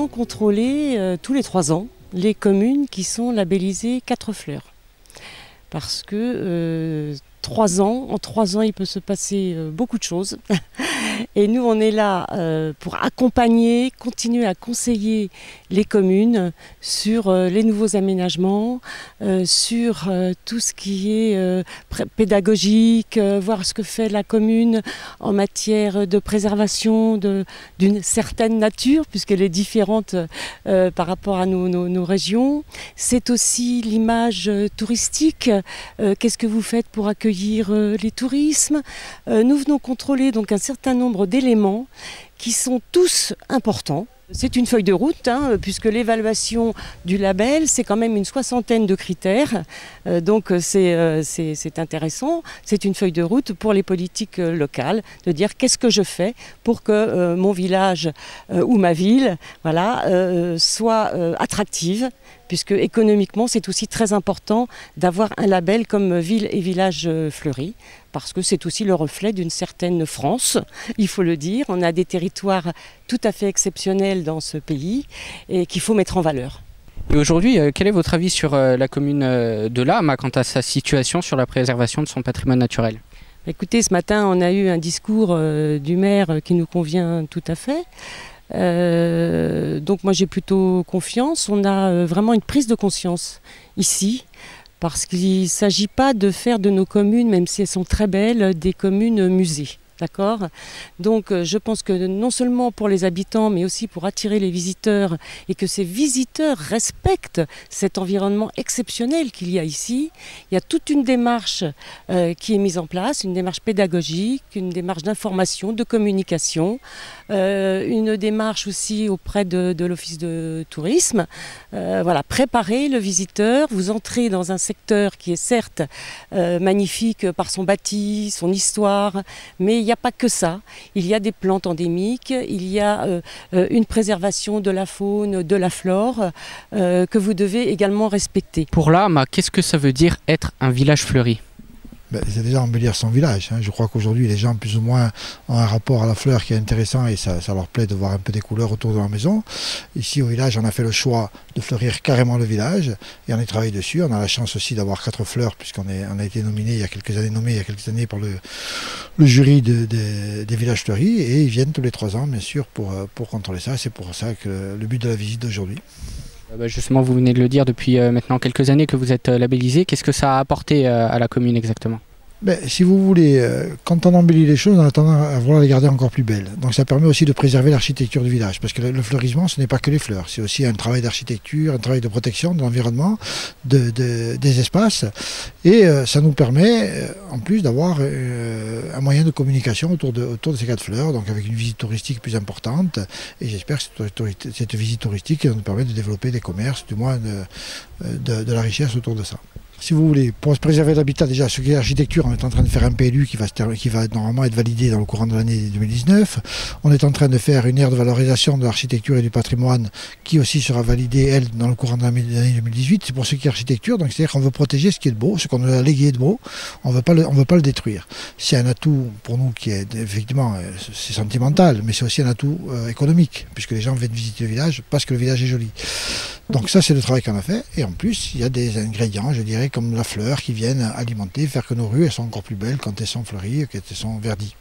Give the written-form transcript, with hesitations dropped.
contrôler tous les 3 ans les communes qui sont labellisées 4 fleurs. Parce que en 3 ans, il peut se passer beaucoup de choses. Et nous, on est là pour accompagner, continuer à conseiller les communes sur les nouveaux aménagements, sur tout ce qui est pédagogique, voir ce que fait la commune en matière de préservation d'une certaine nature, puisqu'elle est différente par rapport à nos régions. C'est aussi l'image touristique. Qu'est-ce que vous faites pour accueillir les tourismes? Nous venons contrôler donc un certain nombre d'éléments qui sont tous importants. C'est une feuille de route, puisque l'évaluation du label, c'est quand même une 60aine de critères. Donc c'est intéressant. C'est une feuille de route pour les politiques locales, de dire qu'est-ce que je fais pour que mon village ou ma ville soit attractive, puisque économiquement, c'est aussi très important d'avoir un label comme ville et village fleuris, parce que c'est aussi le reflet d'une certaine France, il faut le dire. On a des territoires tout à fait exceptionnels dans ce pays et qu'il faut mettre en valeur. Et aujourd'hui, quel est votre avis sur la commune de Lames quant à sa situation sur la préservation de son patrimoine naturel? Écoutez, ce matin, on a eu un discours du maire qui nous convient tout à fait. Donc moi j'ai plutôt confiance. On a vraiment une prise de conscience ici, parce qu'il ne s'agit pas de faire de nos communes, même si elles sont très belles, des communes musées. D'accord? Donc je pense que non seulement pour les habitants, mais aussi pour attirer les visiteurs, et que ces visiteurs respectent cet environnement exceptionnel qu'il y a ici, il y a toute une démarche qui est mise en place, une démarche pédagogique, une démarche d'information, de communication, une démarche aussi auprès de l'office de tourisme. Voilà, préparer le visiteur. Vous entrez dans un secteur qui est certes magnifique par son bâti, son histoire, mais il n'y a pas que ça. Il y a des plantes endémiques, il y a une préservation de la faune, de la flore que vous devez également respecter. Pour Lames, qu'est-ce que ça veut dire être un village fleuri? C'est déjà embellir son village. Je crois qu'aujourd'hui les gens plus ou moins ont un rapport à la fleur qui est intéressant, et ça leur plaît de voir un peu des couleurs autour de leur maison. Ici au village, on a fait le choix de fleurir carrément le village et on y travaille dessus. On a la chance aussi d'avoir 4 fleurs, puisqu'on a été nominé il y a quelques années par le jury des villages fleuris, et ils viennent tous les 3 ans bien sûr pour contrôler ça. C'est pour ça que le but de la visite d'aujourd'hui. Justement, vous venez de le dire, depuis maintenant quelques années que vous êtes labellisé. Qu'est-ce que ça a apporté à la commune exactement? Si vous voulez, quand on embellit les choses, on a tendance à vouloir les garder encore plus belles. Donc ça permet aussi de préserver l'architecture du village, parce que le fleurissement, ce n'est pas que les fleurs, c'est aussi un travail d'architecture, un travail de protection de l'environnement, des espaces, et ça nous permet en plus d'avoir un moyen de communication autour de ces 4 fleurs, donc avec une visite touristique plus importante, et j'espère que cette visite touristique nous permet de développer des commerces, du moins de la richesse autour de ça. Si vous voulez, pour préserver l'habitat, déjà, ce qui est l'architecture, on est en train de faire un PLU qui va normalement être validé dans le courant de l'année 2019. On est en train de faire une aire de valorisation de l'architecture et du patrimoine qui aussi sera validée, elle, dans le courant de l'année 2018. C'est pour ce qui est architecture, donc c'est-à-dire qu'on veut protéger ce qui est de beau, ce qu'on a légué de beau, on veut pas le détruire. C'est un atout pour nous qui est, effectivement, c'est sentimental, mais c'est aussi un atout économique, puisque les gens viennent visiter le village parce que le village est joli. Donc ça, c'est le travail qu'on a fait, et en plus, il y a des ingrédients, je dirais, comme la fleur qui viennent alimenter, faire que nos rues elles sont encore plus belles quand elles sont fleuries, quand elles sont verdies.